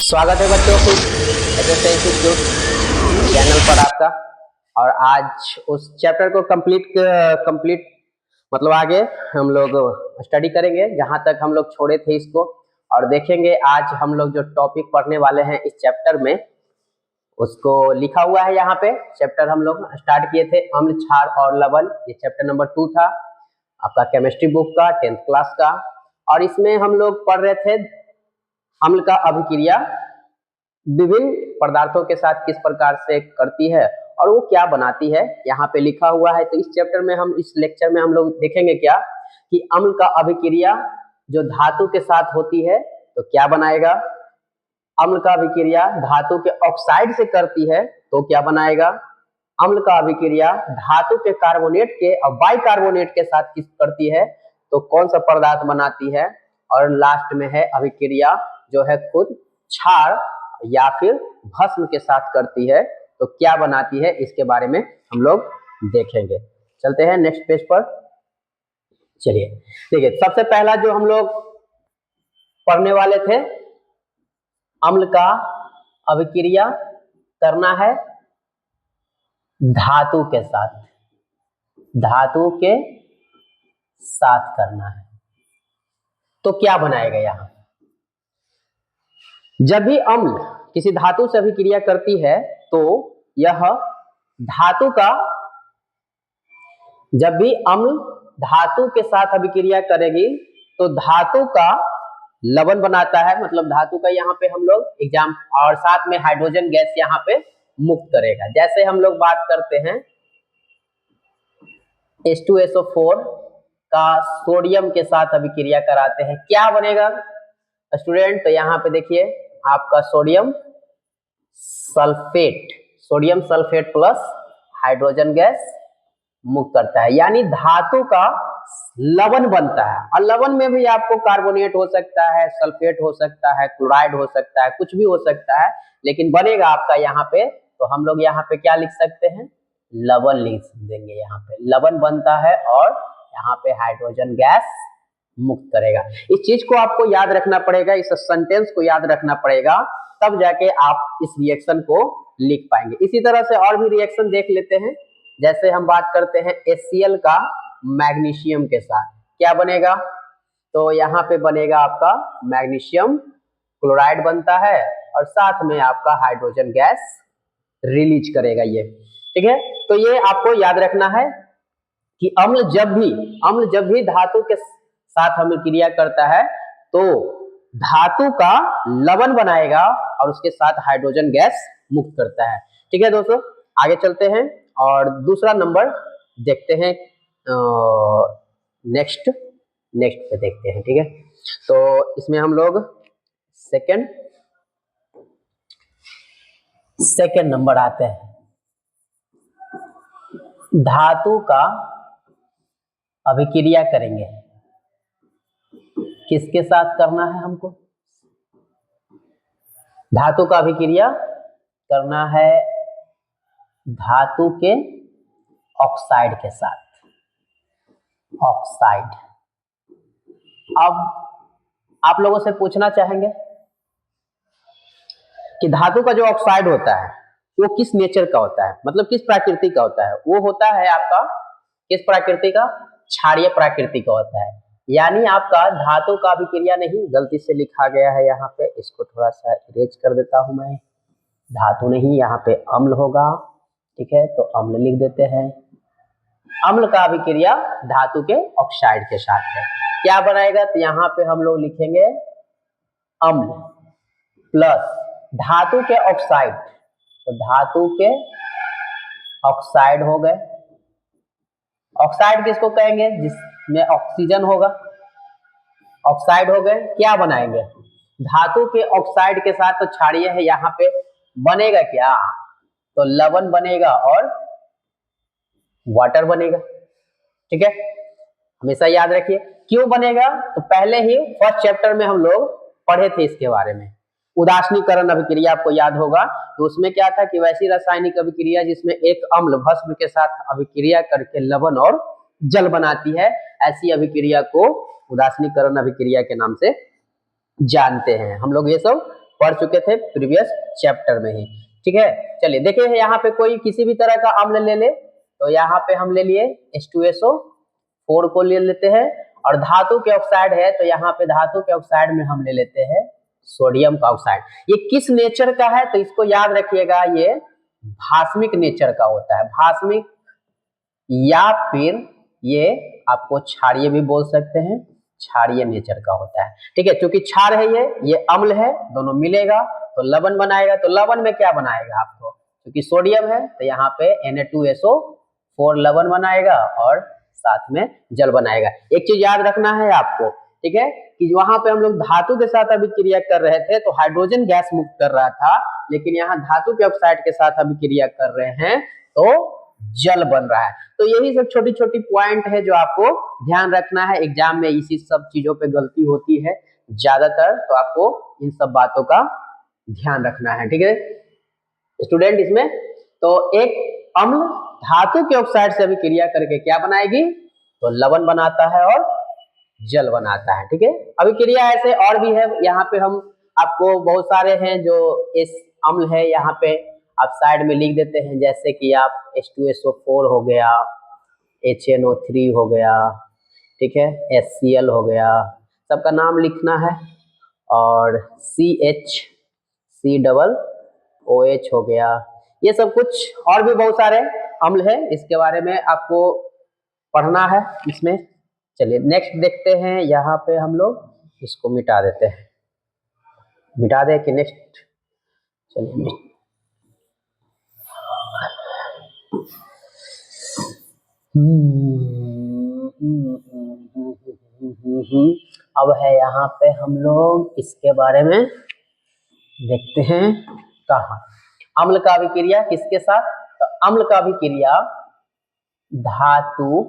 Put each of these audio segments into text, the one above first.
स्वागत है बच्चों इंस्टीट्यूट चैनल पर आपका। और आज उस चैप्टर को कंप्लीट मतलब आगे हम लोग स्टडी करेंगे जहां तक हम लोग छोड़े थे इसको, और देखेंगे आज हम लोग जो टॉपिक पढ़ने वाले हैं इस चैप्टर में उसको लिखा हुआ है यहाँ पे। चैप्टर हम लोग स्टार्ट किए थे अम्ल, क्षार और लवण। ये चैप्टर नंबर 2 था आपका केमिस्ट्री बुक का 10th क्लास का। और इसमें हम लोग पढ़ रहे थे अम्ल का अभिक्रिया विभिन्न पदार्थों के साथ किस प्रकार से करती है और वो क्या बनाती है, यहाँ पे लिखा हुआ है। तो इस चैप्टर में इस लेक्चर में हम लोग देखेंगे क्या कि अम्ल का अभिक्रिया जो धातु के साथ होती है तो क्या बनाएगा, अम्ल का अभिक्रिया धातु के ऑक्साइड से करती है तो क्या बनाएगा, अम्ल का अभिक्रिया धातु के कार्बोनेट के और बाइकार्बोनेट के साथ किस करती है तो कौन सा पदार्थ बनाती है, और लास्ट में है अभिक्रिया जो है खुद क्षार या फिर भस्म के साथ करती है तो क्या बनाती है, इसके बारे में हम लोग देखेंगे। चलते हैं नेक्स्ट पेज पर। चलिए देखिए, सबसे पहला जो हम लोग पढ़ने वाले थे अम्ल का अभिक्रिया करना है धातु के साथ, धातु के साथ करना है तो क्या बनाएगा। यहां जब भी अम्ल किसी धातु से अभिक्रिया करती है तो यह धातु का, जब भी अम्ल धातु के साथ अभिक्रिया करेगी तो धातु का लवण बनाता है, मतलब धातु का यहाँ पे हम लोग एग्जाम, और साथ में हाइड्रोजन गैस यहाँ पे मुक्त करेगा। जैसे हम लोग बात करते हैं H2SO4 का सोडियम के साथ अभिक्रिया कराते हैं, क्या बनेगा स्टूडेंट, तो यहाँ पे देखिए आपका sodium sulphate plus hydrogen gas मुक्त करता है, यानी धातु का लवण बनता है। और लवण में भी आपको कार्बोनेट हो सकता है, सल्फेट हो सकता है, क्लोराइड हो सकता है, कुछ भी हो सकता है, लेकिन बनेगा आपका यहाँ पे, तो हम लोग यहाँ पे क्या लिख सकते हैं, लवण लिख देंगे। यहाँ पे लवण बनता है और यहाँ पे हाइड्रोजन गैस मुक्त करेगा। इस चीज को आपको याद रखना पड़ेगा, इस सेंटेंस को याद रखना पड़ेगा, तब जाके आप इस रिएक्शन को लिख पाएंगे। इसी तरह से और भी रिएक्शन देख लेते हैं। जैसे हम बात करते हैं HCl का मैग्नीशियम के साथ, क्या बनेगा, तो यहाँ पे बनेगा आपका मैग्नीशियम क्लोराइड बनता है और साथ में आपका हाइड्रोजन गैस रिलीज करेगा ये, ठीक है। तो ये आपको याद रखना है कि अम्ल जब भी धातु के साथ अभिक्रिया करता है तो धातु का लवण बनाएगा और उसके साथ हाइड्रोजन गैस मुक्त करता है, ठीक है दोस्तों। आगे चलते हैं और दूसरा नंबर देखते हैं, नेक्स्ट पे देखते हैं, ठीक है। तो इसमें हम लोग सेकंड नंबर आते हैं, धातु का अभिक्रिया करेंगे, किसके साथ करना है हमको, धातु का अभिक्रिया करना है धातु के ऑक्साइड के साथ, ऑक्साइड। अब आप लोगों से पूछना चाहेंगे कि धातु का जो ऑक्साइड होता है वो किस नेचर का होता है, मतलब किस प्रकृति का होता है। वो होता है आपका किस प्रकृति का, क्षारीय प्रकृति का होता है। यानी आपका धातु का अभिक्रिया नहीं, गलती से लिखा गया है यहाँ पे, इसको थोड़ा सा इरेज कर देता हूं मैं, धातु नहीं यहाँ पे अम्ल होगा, ठीक है, तो अम्ल लिख देते हैं। अम्ल का अभिक्रिया धातु के ऑक्साइड के साथ है, क्या बनाएगा, तो यहाँ पे हम लोग लिखेंगे अम्ल प्लस धातु के ऑक्साइड, तो धातु के ऑक्साइड हो गए। ऑक्साइड किसको कहेंगे, जिसमें ऑक्सीजन होगा, ऑक्साइड हो गए। क्या बनाएंगे, धातु के ऑक्साइड के साथ तो क्षारीय है, यहाँ पे बनेगा क्या, तो लवण बनेगा और वाटर बनेगा, ठीक है। हमेशा याद रखिए क्यों बनेगा, तो पहले ही फर्स्ट चैप्टर में हम लोग पढ़े थे इसके बारे में, उदासीनीकरण अभिक्रिया आपको याद होगा। तो उसमें क्या था कि वैसी रासायनिक अभिक्रिया जिसमें एक अम्ल भस्म के साथ अभिक्रिया करके लवण और जल बनाती है, ऐसी अभिक्रिया को उदासीनीकरण अभिक्रिया के नाम से जानते हैं हम लोग, ये सब पढ़ चुके थे प्रीवियस चैप्टर में ही। ठीक है, चलिए देखिए यहाँ पे कोई किसी भी तरह का अम्ल ले ले, तो यहाँ पे हम ले लिए H2SO4 को ले लेते हैं, और धातु के ऑक्साइड है तो यहाँ पे धातु के ऑक्साइड में हम ले लेते हैं सोडियम का ऑक्साइड। ये किस नेचर का है तो इसको याद रखिएगा, ये भास्मिक नेचर का होता है, भास्मिक या फिर ये आपको क्षारीय भी बोल सकते हैं, क्षारीय नेचर का होता है। ठीक है, क्योंकि क्षार है ये अम्ल है, दोनों मिलेगा तो लवण बनाएगा। तो लवण में क्या बनाएगा आपको, क्योंकि सोडियम है तो यहाँ पे Na2SO4 लवण बनाएगा और साथ में जल बनाएगा। एक चीज याद रखना है आपको, ठीक है, कि वहां पे हम लोग धातु के साथ अभिक्रिया कर रहे थे तो हाइड्रोजन गैस मुक्त कर रहा था, लेकिन यहाँ धातु के ऑक्साइड के साथ अभिक्रिया कर रहे हैं तो जल बन रहा है। तो यही सब छोटी छोटी पॉइंट है जो आपको ध्यान रखना है, एग्जाम में इसी सब चीजों पे गलती होती है ज्यादातर, तो आपको इन सब बातों का ध्यान रखना है। ठीक है स्टूडेंट, इसमें तो एक अम्ल धातु के ऑक्साइड से अभिक्रिया करके क्या बनाएगी, तो लवण बनाता है और जल बनाता है। ठीक है, अभिक्रिया ऐसे और भी है, यहाँ पे हम आपको बहुत सारे हैं जो इस अम्ल है, यहाँ पे आप साइड में लिख देते हैं, जैसे कि आप H2SO4 हो गया, HNO3 हो गया, ठीक है, HCl हो गया, सबका नाम लिखना है, और CHCOOH हो गया, ये सब कुछ और भी बहुत सारे अम्ल है, इसके बारे में आपको पढ़ना है इसमें। चलिए नेक्स्ट देखते हैं, यहाँ पे हम लोग इसको मिटा देते हैं, मिटा दे कि नेक्स्ट, चलिए अब है यहाँ पे हम लोग इसके बारे में देखते हैं कहाँ, अम्ल का अभिक्रिया किसके साथ, तो अम्ल का अभिक्रिया धातु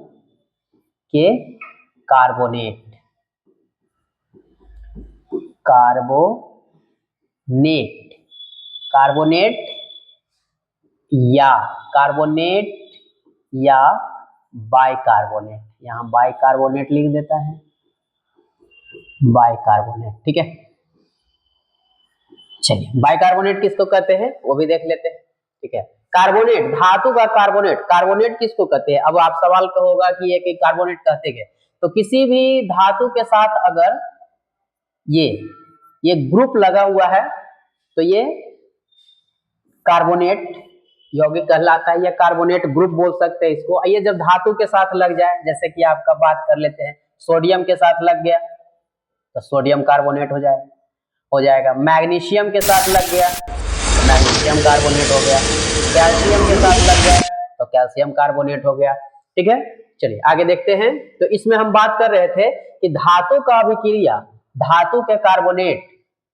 के कार्बोनेट या बाइकार्बोनेट, यहाँ बाइकार्बोनेट लिख देता है, बाइकार्बोनेट। ठीक है, चलिए बाइकार्बोनेट किसको कहते हैं वो भी देख लेते हैं। ठीक है, कार्बोनेट, धातु का कार्बोनेट, कार्बोनेट किसको कहते हैं। अब आप सवाल का होगा कि ये कार्बोनेट कहते हैं, तो किसी भी धातु के साथ अगर ये ग्रुप लगा हुआ है तो ये कार्बोनेट यौगिक कहलाता है, या कार्बोनेट ग्रुप बोल सकते हैं इसको। ये जब धातु के साथ लग जाए, जैसे कि आपका बात कर लेते हैं, सोडियम के साथ लग गया तो सोडियम कार्बोनेट हो जाएगा, मैग्नीशियम के साथ लग गया तो मैग्नीशियम कार्बोनेट हो गया, कैल्शियम के साथ लग गया तो कैल्शियम कार्बोनेट हो गया। ठीक है, चलिए आगे देखते हैं। तो इसमें हम बात कर रहे थे कि धातु का अभिक्रिया धातु के कार्बोनेट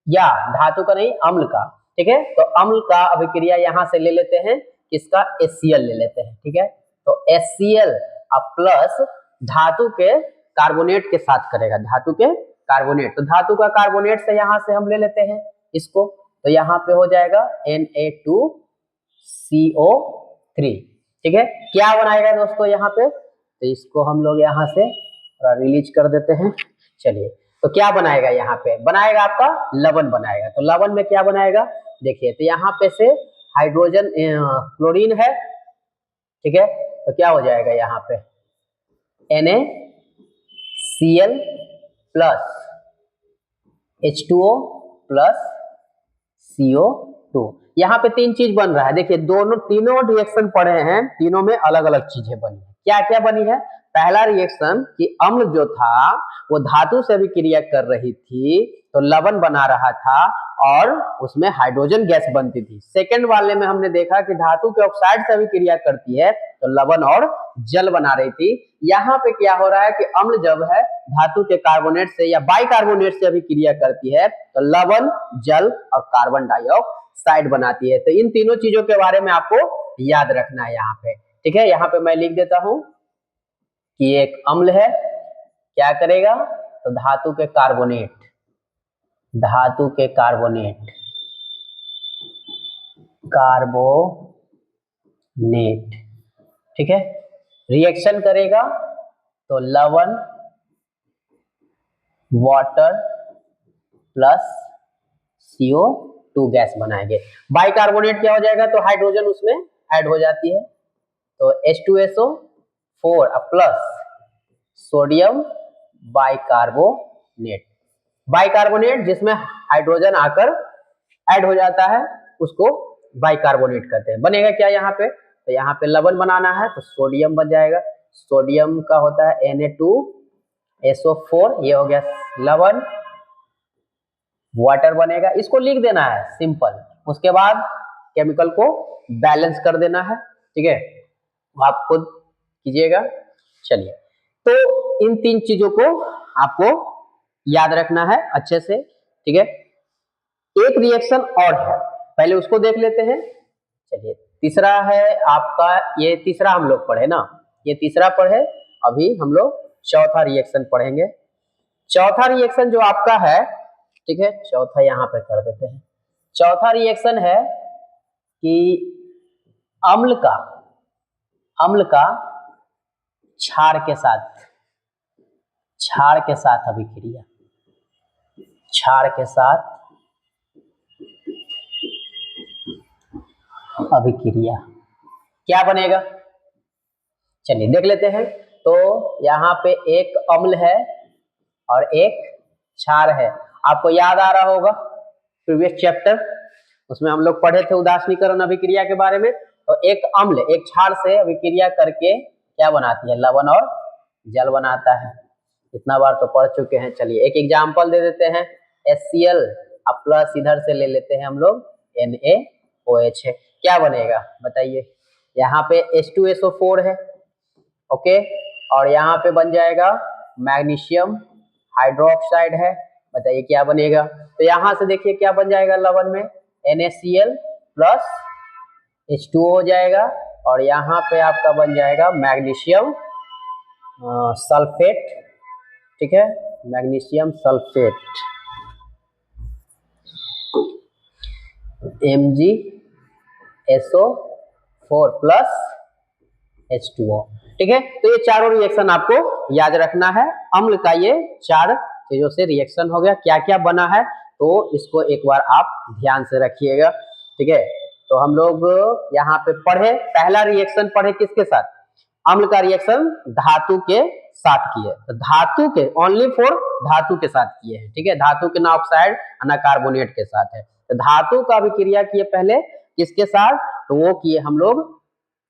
या धातु का नहीं अम्ल का, ठीक है, तो अम्ल का अभिक्रिया यहाँ से ले लेते हैं, किसका, HCl ले लेते हैं। ठीक है, तो HCl अब प्लस धातु के कार्बोनेट के साथ करेगा, धातु के कार्बोनेट, तो धातु का कार्बोनेट से यहाँ से हम ले लेते हैं इसको, तो यहाँ पे हो जाएगा Na2CO3। ठीक है, क्या बनाएगा दोस्तों यहाँ पे, तो इसको हम लोग यहाँ से थोड़ा रिलीज कर देते हैं। चलिए, तो क्या बनाएगा यहाँ पे, बनाएगा आपका लवण बनाएगा। तो लवण में क्या बनाएगा देखिए, तो यहाँ पे से हाइड्रोजन क्लोरीन है, ठीक है, तो क्या हो जाएगा यहाँ पे NaCl plus H2O plus CO2। यहाँ पे तीन चीज बन रहा है, देखिए तीनों रिएक्शन पढ़े हैं, तीनों में अलग अलग चीजें बनी है। क्या क्या बनी है, पहला रिएक्शन कि अम्ल जो था वो धातु से अभिक्रिया कर रही थी तो लवण बना रहा था और उसमें हाइड्रोजन गैस बनती थी। सेकंड वाले में हमने देखा कि धातु के ऑक्साइड से अभिक्रिया करती है तो लवण और जल बना रही थी। यहाँ पे क्या हो रहा है कि अम्ल जब है धातु के कार्बोनेट से या बाइकार्बोनेट से अभिक्रिया करती है तो लवण, जल और कार्बन डाइऑक्साइड बनाती है। तो इन तीनों चीजों के बारे में आपको याद रखना है यहाँ पे। ठीक है, यहाँ पे मैं लिख देता हूं कि एक अम्ल है, क्या करेगा, तो धातु के कार्बोनेट, ठीक है, रिएक्शन करेगा तो लवण, वाटर प्लस CO2 गैस बनाएंगे। बाइकार्बोनेट क्या हो जाएगा, तो हाइड्रोजन उसमें ऐड हो जाती है, तो H2SO4 plus sodium bicarbonate. Bicarbonate जिसमें हाइड्रोजन आकर ऐड हो जाता है उसको बाइकार्बोनेट कहते हैं। बनेगा क्या यहाँ पे, तो यहाँ पे लवण बनाना है तो सोडियम बन जाएगा। सोडियम का होता है Na2SO4, ये हो गया लवण, वाटर बनेगा। इसको लिख देना है सिंपल, उसके बाद केमिकल को बैलेंस कर देना है, ठीक है, आप खुद कीजिएगा। चलिए, तो इन तीन चीजों को आपको याद रखना है अच्छे से, ठीक है। एक रिएक्शन और है, पहले उसको देख लेते हैं। चलिए, तीसरा है आपका, ये तीसरा हम लोग पढ़े ना, ये तीसरा पढ़े, अभी हम लोग चौथा रिएक्शन पढ़ेंगे। चौथा रिएक्शन जो आपका है, ठीक है, चौथा यहाँ पे कर देते हैं। चौथा रिएक्शन है कि अम्ल का क्षार के साथ अभिक्रिया, क्षार के साथ अभिक्रिया क्या बनेगा, चलिए देख लेते हैं। तो यहाँ पे एक अम्ल है और एक क्षार है। आपको याद आ रहा होगा प्रीवियस चैप्टर, उसमें हम लोग पढ़े थे उदासीनीकरण अभिक्रिया के बारे में। तो एक अम्ल एक क्षार से अभिक्रिया करके क्या बनाती है, लवण और जल बनाता है। इतना बार तो पढ़ चुके हैं। चलिए एक एग्जाम्पल दे देते हैं, HCl अब प्लस इधर से ले लेते हैं हम लोग, NaOH है, क्या बनेगा बताइए। यहाँ पे H2SO4 है, ओके, और यहाँ पे बन जाएगा मैग्नीशियम हाइड्रोक्साइड है, बताइए क्या बनेगा। तो यहाँ से देखिए क्या बन जाएगा, लवण में NaCl प्लस H2O हो जाएगा, और यहाँ पे आपका बन जाएगा मैग्नीशियम सल्फेट, ठीक है, magnesium sulphate MgSO4 plus H2O, ठीक है। तो ये चारों रिएक्शन आपको याद रखना है। अम्ल का ये चार चीजों से रिएक्शन हो गया, क्या क्या बना है तो इसको एक बार आप ध्यान से रखिएगा, ठीक है। तो हम लोग यहाँ पे पढ़े, पहला रिएक्शन पढ़े किसके साथ, अम्ल का रिएक्शन धातु के साथ किए, तो धातु के ओनली फॉर धातु के साथ किए हैं, ठीक है, धातु के ना ऑक्साइड ना कार्बोनेट के साथ है। तो धातु का अभिक्रिया किए पहले किसके साथ, तो वो किए हम लोग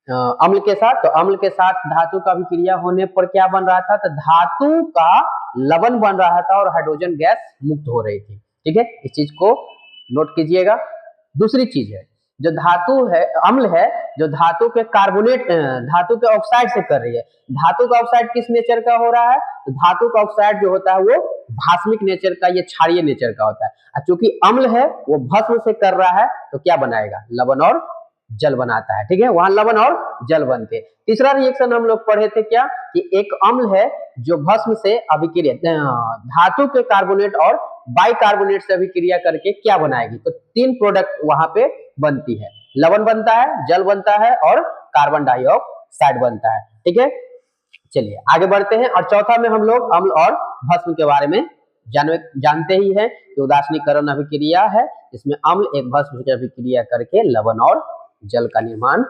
अम्ल के साथ। तो अम्ल के साथ धातु का अभिक्रिया होने पर क्या बन रहा था, तो धातु का लवण बन रहा था और हाइड्रोजन गैस मुक्त हो रही थी, ठीक है, इस चीज को नोट कीजिएगा। दूसरी चीज है, जो धातु है अम्ल है, जो धातु के कार्बोनेट धातु के ऑक्साइड से कर रही है। धातु का ऑक्साइड किस नेचर का हो रहा है, तो धातु का ऑक्साइड जो होता है वो भास्मिक नेचर का, ये क्षारीय नेचर का होता है। चूंकि अम्ल है वो भस्म से कर रहा है तो क्या बनाएगा, लवण और जल बनाता है, ठीक है, वहां लवण और जल बनते। तीसरा रिएक्शन हम लोग पढ़े थे क्या, कि एक अम्ल है जो भस्म से अभिक्रिया धातु के कार्बोनेट और बाइकार्बोनेट से अभिक्रिया करके क्या बनाएगी, तो तीन प्रोडक्ट वहां पे बनती है, लवण बनता है, जल बनता है और कार्बन डाइऑक्साइड बनता है, ठीक है। चलिए आगे बढ़ते हैं, और चौथा में हम लोग अम्ल और भस्म के बारे में जानते ही हैं कि उदासीनीकरण अभिक्रिया है, इसमें अम्ल एक भस्म की अभिक्रिया करके लवण और जल का निर्माण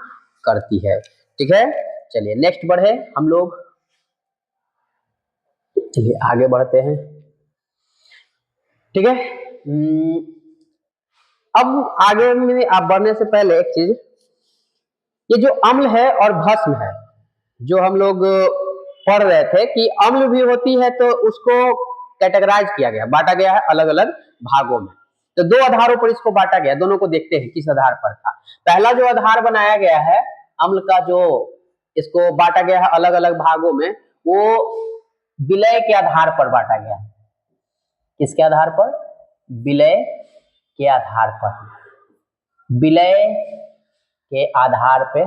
करती है, ठीक है। चलिए नेक्स्ट बढ़े हम लोग, चलिए आगे बढ़ते हैं, ठीक है। अब आगे में आप बढ़ने से पहले एक चीज, ये जो अम्ल है और भस्म है जो हम लोग पढ़ रहे थे कि अम्ल भी होती है, तो उसको कैटेगराइज किया गया, बांटा गया है अलग अलग भागों में। तो दो आधारों पर इसको बांटा गया, दोनों को देखते हैं किस आधार पर था। पहला जो आधार बनाया गया है अम्ल का, जो इसको बांटा गया है अलग अलग भागों में, वो विलय के आधार पर बांटा गया है। किसके आधार पर, विलय के आधार पर, विलय के आधार पे,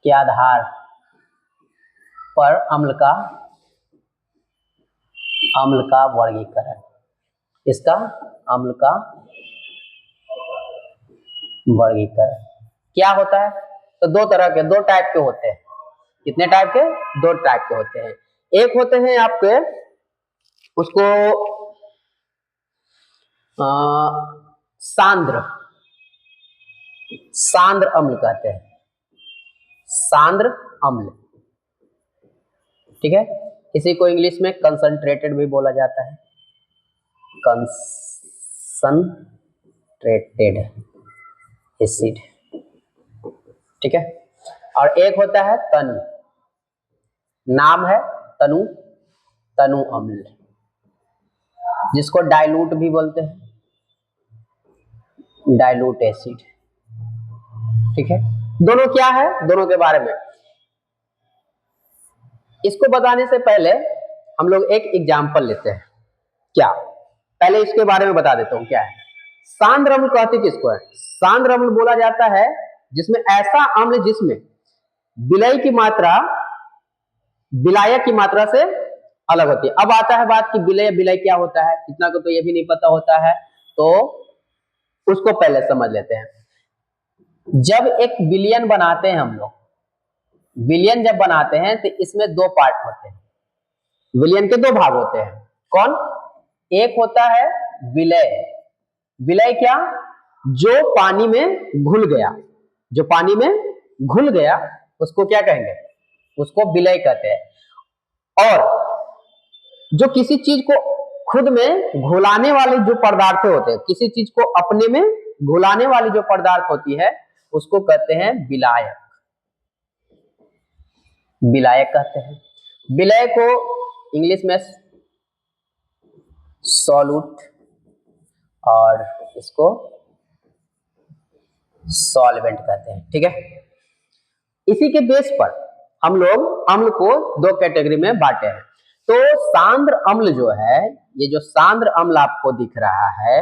के आधार पर अम्ल का वर्गीकरण, इसका अम्ल का वर्गीकरण क्या होता है, तो दो तरह के, दो टाइप के होते हैं। कितने टाइप के, दो टाइप के होते हैं। एक होते हैं आपके, उसको सांद्र, सांद्र अम्ल कहते हैं, सांद्र अम्ल, ठीक है। इसी को इंग्लिश में कंसंट्रेटेड भी बोला जाता है, कंसंट्रेटेड एसिड, ठीक है। और एक होता है तनु, नाम है तनु, तनु अम्ल, जिसको डाइल्यूट भी बोलते हैं, डाइल्यूट एसिड, ठीक है। दोनों क्या है, दोनों के बारे में इसको बताने से पहले हम लोग एक एग्जाम्पल लेते हैं। क्या, पहले इसके बारे में बता देता हूं क्या है। सांद्र अम्ल कहते किसको है? सांद्र अम्ल बोला जाता है जिसमें ऐसा अम्ल जिसमें विलय की मात्रा विलायक की मात्रा से अलग होती है। अब आता है बात कि विलय, विलय क्या होता है, कितना को तो ये भी नहीं पता होता है, तो उसको पहले समझ लेते हैं। जब एक विलयन बनाते हैं हम लोग, विलयन जब बनाते हैं तो इसमें दो पार्ट होते हैं, विलयन के दो भाग होते हैं। कौन? एक होता है विलय, विलय क्या? जो पानी में घुल गया, जो पानी में घुल गया उसको क्या कहेंगे? उसको विलय कहते हैं। और जो किसी चीज को खुद में घुलाने वाले जो पदार्थ होते हैं, किसी चीज को अपने में घुलाने वाली जो पदार्थ होती है उसको कहते हैं विलायक, विलायक कहते हैं। विलय को इंग्लिश में सॉल्यूट और इसको सॉल्वेंट कहते हैं, ठीक है। इसी के बेस पर हम लोग अम्ल को दो कैटेगरी में बांटे हैं। तो सांद्र अम्ल जो है, ये जो सांद्र अम्ल आपको दिख रहा है,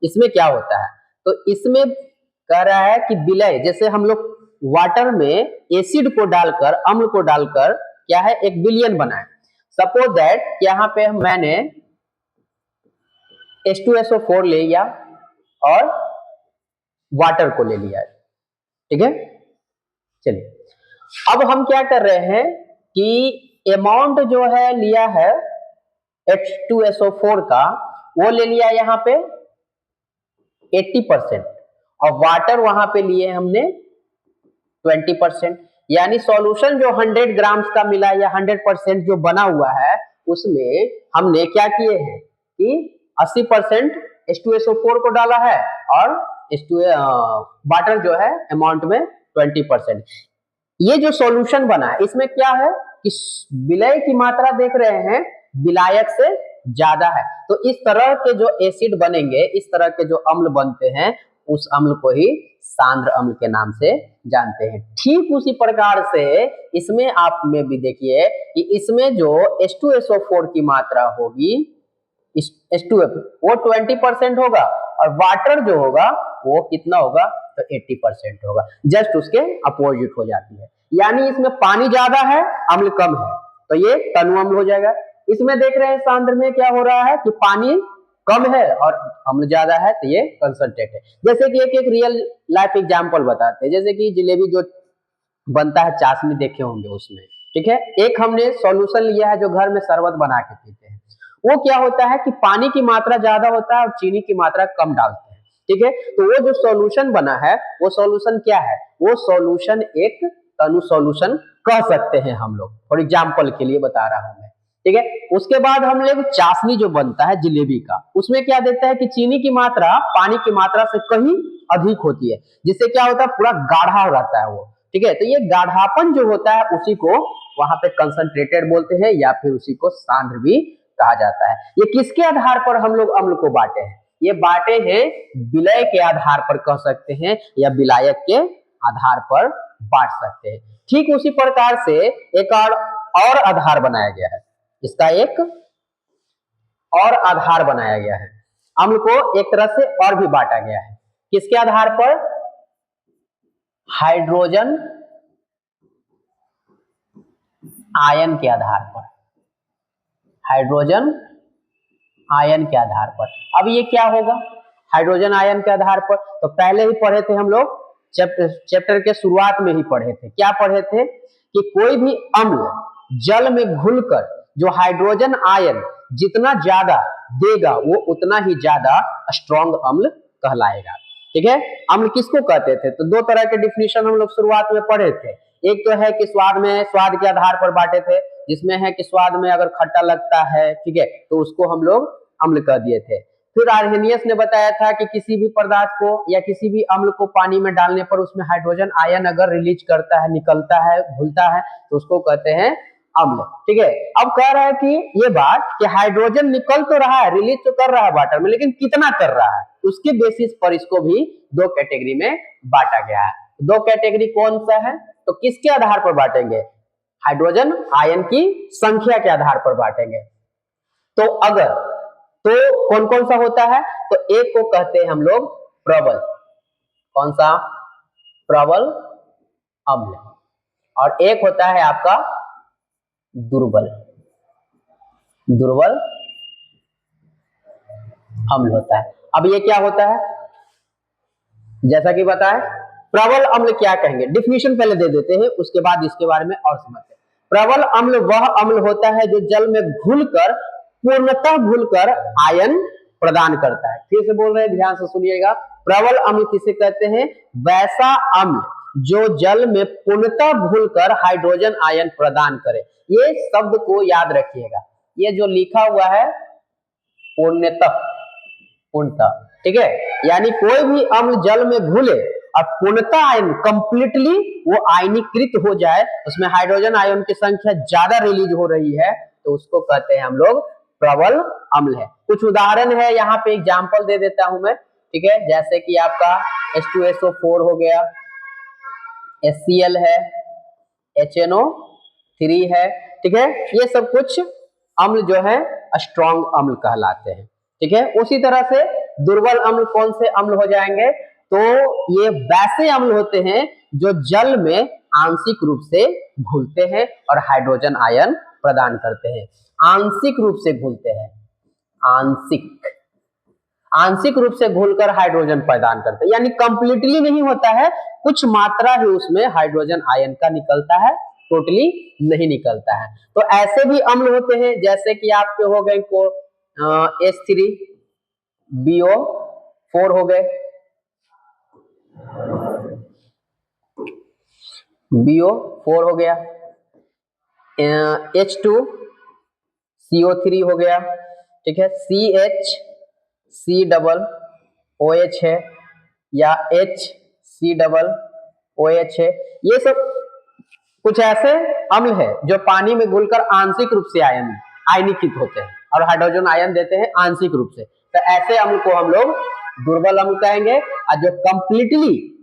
इसमें क्या होता है? तो इसमें कह रहा है कि विलय, जैसे हम लोग वाटर में एसिड को डालकर, अम्ल को डालकर क्या है, एक विलयन बनाए। सपोज दैट यहाँ पे मैंने H2SO4 ले लिया और वाटर को ले लिया, ठीक है। चलिए अब हम क्या कर रहे हैं कि अमाउंट जो है लिया है H2SO4 का, वो ले लिया यहाँ पे 80% और वाटर वहां पे लिए हमने 20%। यानी सॉल्यूशन जो 100 ग्राम्स का मिला या 100% जो बना हुआ है उसमें हमने क्या किए हैं कि 80% H2SO4 को डाला है और वाटर जो है अमाउंट में 20%। ये जो सॉल्यूशन बना है इसमें क्या है कि विलय की मात्रा देख रहे हैं विलायक से ज्यादा है। तो इस तरह के जो एसिड बनेंगे, इस तरह के जो अम्ल बनते हैं, उस अम्ल को ही सांद्र अम्ल के नाम से जानते हैं। ठीक उसी प्रकार से इसमें आप में भी देखिए कि इसमें जो H2SO4 की मात्रा होगी, H2SO वो 20% होगा और वाटर जो होगा वो कितना होगा, तो 80% होगा। जस्ट उसके अपोजिट हो जाती है। यानी इसमें पानी ज्यादा है, अम्ल कम है, तो ये तनु अम्ल हो जाएगा। इसमें देख रहे हैं सांद्र में क्या हो रहा है कि पानी कम है और अम्ल ज्यादा है, तो ये कंसंट्रेट है। जैसे कि एक रियल लाइफ एग्जांपल बताते हैं, जैसे कि जलेबी जो बनता है चाशनी देखे होंगे उसमें, ठीक है। एक हमने सॉल्यूशन लिया है जो घर में शरबत बना के पीते हैं। वो क्या होता है कि पानी की मात्रा ज्यादा होता है और चीनी की मात्रा कम डालते हैं, ठीक है। तो वो जो सॉल्यूशन बना है वो सॉल्यूशन क्या है, वो सॉल्यूशन एक तनु सॉल्यूशन कह सकते हैं हम लोग, फॉर एग्जांपल के लिए बता रहा हूं मैं, ठीक है। उसके बाद हम लोग चाशनी जो बनता है जलेबी का, उसमें क्या देता है कि चीनी की मात्रा पानी की मात्रा से कहीं अधिक होती है, जिससे क्या होता है पूरा गाढ़ा रहता है वो, ठीक है। तो ये गाढ़ापन जो होता है उसी को वहां पे कंसंट्रेटेड बोलते हैं या फिर उसी को सांद्र भी कहा जाता है। ये किसके आधार पर हम लोग अम्ल को बांटे हैं? ये बांटे हैं विलय के आधार पर कह सकते हैं या विलायक के आधार पर बांट सकते हैं। ठीक उसी प्रकार से एक और आधार बनाया गया है, इसका एक और आधार बनाया गया है। अम्ल को एक तरह से और भी बांटा गया है, किसके आधार पर? हाइड्रोजन आयन के आधार पर, हाइड्रोजन आयन के आधार पर। अब ये क्या होगा हाइड्रोजन आयन के आधार पर? तो पहले ही पढ़े थे हम लोग, चैप्टर के शुरुआत में ही पढ़े थे। क्या पढ़े थे कि कोई भी अम्ल जल में घुलकर जो हाइड्रोजन आयन जितना ज्यादा देगा वो उतना ही ज्यादा स्ट्रॉन्ग अम्ल कहलाएगा। ठीक है, अम्ल किसको कहते थे? तो दो तरह के डिफिनेशन हम लोग शुरुआत में पढ़े थे। एक तो है कि स्वाद के आधार पर बांटे थे, जिसमें है कि स्वाद में अगर खट्टा लगता है, ठीक है, तो उसको हम लोग अम्ल कह दिए थे। फिर आर्हेनियस ने बताया था कि किसी भी पदार्थ को या किसी भी अम्ल को पानी में डालने पर उसमें हाइड्रोजन आयन अगर रिलीज करता है, निकलता है, घुलता है, तो उसको कहते हैं अम्ल। ठीक है, अब कह रहा है कि ये बात कि हाइड्रोजन निकल तो रहा है, रिलीज तो कर रहा है वाटर में, लेकिन कितना कर रहा है, उसके बेसिस पर इसको भी दो कैटेगरी में बांटा गया है। दो कैटेगरी कौन सा है? तो किसके आधार पर बांटेंगे? हाइड्रोजन आयन की संख्या के आधार पर बांटेंगे। तो अगर तो कौन कौन सा होता है? तो एक को कहते हैं हम लोग प्रबल। कौन सा? प्रबल अम्ल। और एक होता है आपका दुर्बल अम्ल होता है। अब ये क्या होता है? जैसा कि बताए, प्रबल अम्ल क्या कहेंगे? डिफिनीशन पहले दे देते हैं, उसके बाद इसके बारे में और समझते हैं। प्रबल अम्ल वह अम्ल होता है जो जल में घुलकर पूर्णतः घुलकर आयन प्रदान करता है। फिर से बोल रहे हैं, ध्यान से सुनिएगा। प्रबल अम्ल किसे कहते हैं? वैसा अम्ल जो जल में पूर्णतः घुलकर हाइड्रोजन आयन प्रदान करे। ये शब्द को याद रखिएगा, ये जो लिखा हुआ है पूर्णतः, ठीक है, यानी कोई भी अम्ल जल में घुले और पूर्णतः आयन कंप्लीटली वो आयनीकृत हो जाए, उसमें हाइड्रोजन आयन की संख्या ज्यादा रिलीज हो रही है, तो उसको कहते हैं हम लोग प्रबल अम्ल है। कुछ उदाहरण है, यहाँ पे एग्जांपल दे देता हूं मैं। ठीक है, जैसे कि आपका H2SO4 हो गया, HCl है, HNO3 है। ठीक है, ये सब कुछ अम्ल जो है स्ट्रॉन्ग अम्ल कहलाते हैं। ठीक है, उसी तरह से दुर्बल अम्ल कौन से अम्ल हो जाएंगे? तो ये वैसे अम्ल होते हैं जो जल में आंशिक रूप से घुलते हैं और हाइड्रोजन आयन प्रदान करते हैं। आंशिक रूप से घुलते हैं, आंशिक रूप से घुलकर हाइड्रोजन प्रदान करते हैं, यानी कंप्लीटली नहीं होता है, कुछ मात्रा ही उसमें हाइड्रोजन आयन का निकलता है, टोटली नहीं निकलता है। तो ऐसे भी अम्ल होते हैं, जैसे कि आपके हो गए को H3BO4 हो गए, BO4 हो गया, H2CO3 हो गया। ठीक है, CH3OH है या HCOOH है। ये सब कुछ ऐसे अम्ल है जो पानी में घुलकर आंशिक रूप से आयनीकृत होते हैं और हाइड्रोजन आयन देते हैं आंशिक रूप से। तो ऐसे अम्ल को हम लोग दुर्बल अम्ल कहेंगे, और जो कंप्लीटली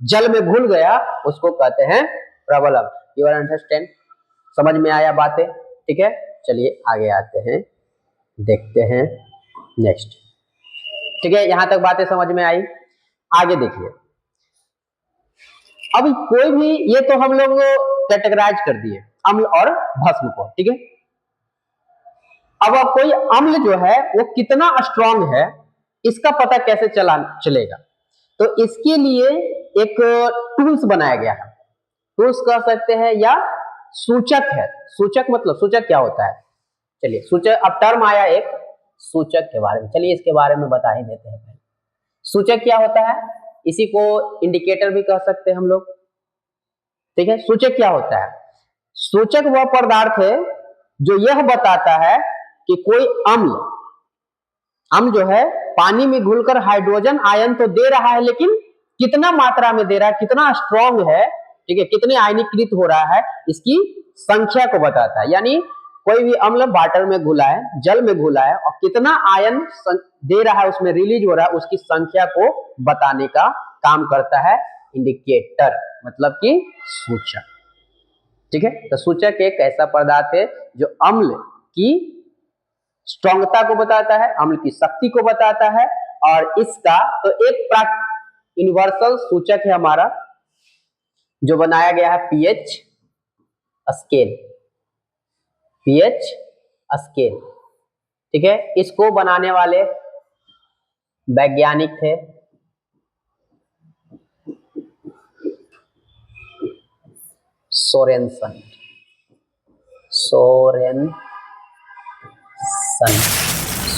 जल में घुल गया उसको कहते हैं प्रबल अम्ल। You understand? समझ में आया बातें? ठीक है, चलिए आगे आते हैं, देखते हैं नेक्स्ट। ठीक है, यहां तक बातें समझ में आई। आगे देखिए, अब कोई भी, ये तो हम लोग कैटेगराइज कर दिए अम्ल और भस्म को। ठीक है, अब कोई अम्ल जो है वो कितना स्ट्रॉन्ग है, इसका पता कैसे चलेगा? तो इसके लिए एक टूल्स बनाया गया है, टूल्स कह सकते हैं या सूचक है। सूचक मतलब, सूचक क्या होता है? चलिए, सूचक, अब टर्म आया एक सूचक के बारे में, चलिए इसके बारे में बता ही देते हैं। पहले सूचक क्या होता है? इसी को इंडिकेटर भी कह सकते हैं हम लोग। ठीक है, सूचक क्या होता है? सूचक वह पदार्थ है जो यह बताता है कि कोई अम्ल जो है पानी में घुलकर हाइड्रोजन आयन तो दे रहा है, लेकिन कितना मात्रा में दे रहा है, कितना स्ट्रॉन्ग है, ठीक है, कितने आयनीकृत हो रहा है, इसकी संख्या को बताता है। यानी कोई भी अम्ल वाटर में घुला है, जल में घुला है, और कितना आयन दे रहा है, उसमें रिलीज हो रहा है, उसकी संख्या को बताने का काम करता है इंडिकेटर, मतलब कि सूचक। ठीक है, तो सूचक एक ऐसा पदार्थ है जो अम्ल की स्ट्रॉन्गता को बताता है, अम्ल की शक्ति को बताता है। और इसका तो एक यूनिवर्सल सूचक है हमारा, जो बनाया गया है पीएच स्केल। ठीक है, इसको बनाने वाले वैज्ञानिक थे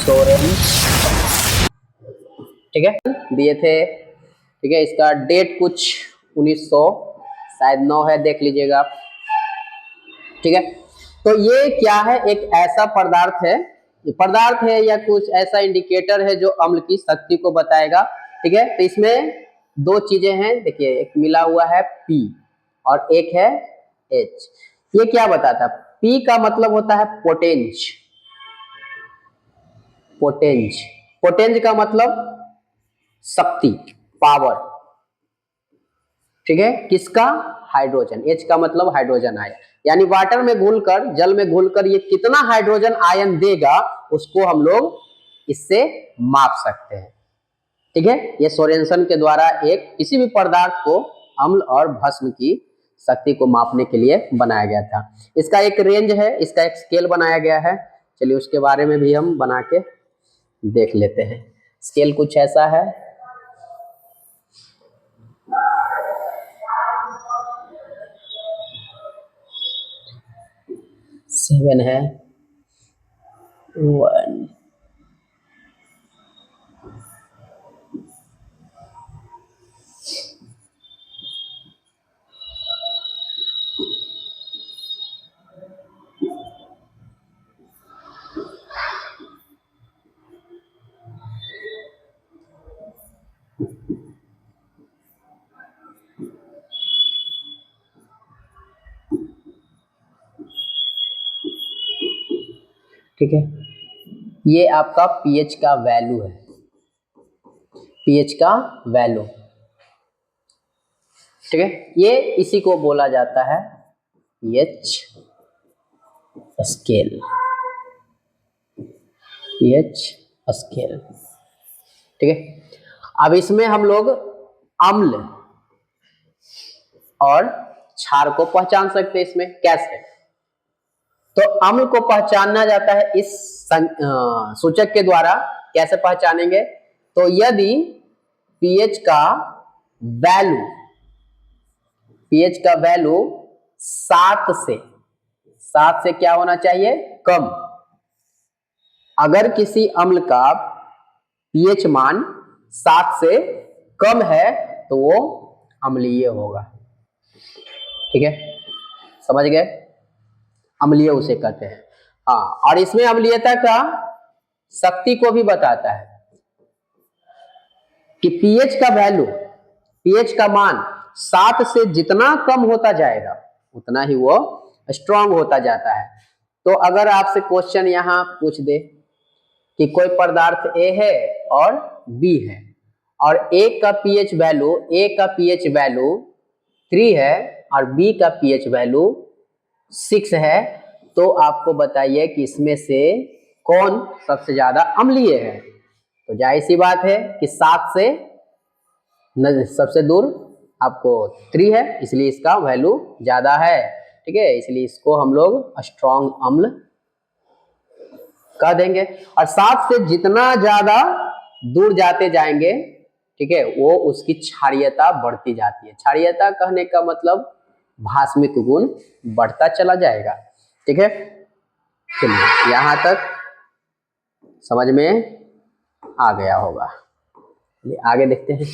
सोरेन, ठीक है, दिए थे। ठीक है, इसका डेट कुछ 1900 शायद 9 है, देख लीजिएगा आप। ठीक है, तो ये क्या है, एक ऐसा पदार्थ है या कुछ ऐसा इंडिकेटर है जो अम्ल की शक्ति को बताएगा। ठीक है, तो इसमें दो चीजें हैं, देखिए, एक मिला हुआ है P और एक है H। ये क्या बताता है? P का मतलब होता है पोटेंज। पोटेंज का मतलब शक्ति, पावर। ठीक है, किसका? हाइड्रोजन। H का मतलब हाइड्रोजन आयन, यानी वाटर में घुलकर, जल में घुलकर ये कितना हाइड्रोजन आयन देगा उसको हम लोग इससे माप सकते हैं। ठीक है, ये सोरेनसन के द्वारा एक किसी भी पदार्थ को अम्ल और भस्म की शक्ति को मापने के लिए बनाया गया था। इसका एक रेंज है, इसका एक स्केल बनाया गया है। चलिए उसके बारे में भी हम बना के देख लेते हैं। स्केल कुछ ऐसा है, सेवन है, 1, ठीक है, ये आपका पीएच का वैल्यू है, पीएच का वैल्यू। ठीक है, ये इसी को बोला जाता है पीएच स्केल, पीएच स्केल। ठीक है, अब इसमें हम लोग अम्ल और क्षार को पहचान सकते हैं। इसमें कैसे? तो अम्ल को पहचाना जाता है इस सूचक के द्वारा। कैसे पहचानेंगे? तो यदि पीएच का वैल्यू 7 से क्या होना चाहिए? कम। अगर किसी अम्ल का पीएच मान 7 से कम है तो वो अम्लीय होगा। ठीक है, समझ गए? अम्लीय उसे कहते हैं। हाँ, और इसमें अम्लीयता का शक्ति को भी बताता है कि पीएच का मान 7 से जितना कम होता जाएगा उतना ही वो स्ट्रांग होता जाता है। तो अगर आपसे क्वेश्चन यहाँ पूछ दे कि कोई पदार्थ A है और B है और A का पीएच वैल्यू 3 है और B का पीएच वैल्यू 6 है, तो आपको बताइए कि इसमें से कौन सबसे ज्यादा अम्लीय है। तो जाहिर सी बात है कि 7 से सबसे दूर आपको 3 है, इसलिए इसका वैल्यू ज्यादा है। ठीक है, इसलिए इसको हम लोग स्ट्रॉन्ग अम्ल कह देंगे। और 7 से जितना ज्यादा दूर जाते जाएंगे, ठीक है, वो उसकी क्षारीयता बढ़ती जाती है। क्षारीयता कहने का मतलब भास्मिक गुण बढ़ता चला जाएगा। ठीक है, चलिए यहाँ तक समझ में आ गया होगा। आगे देखते हैं।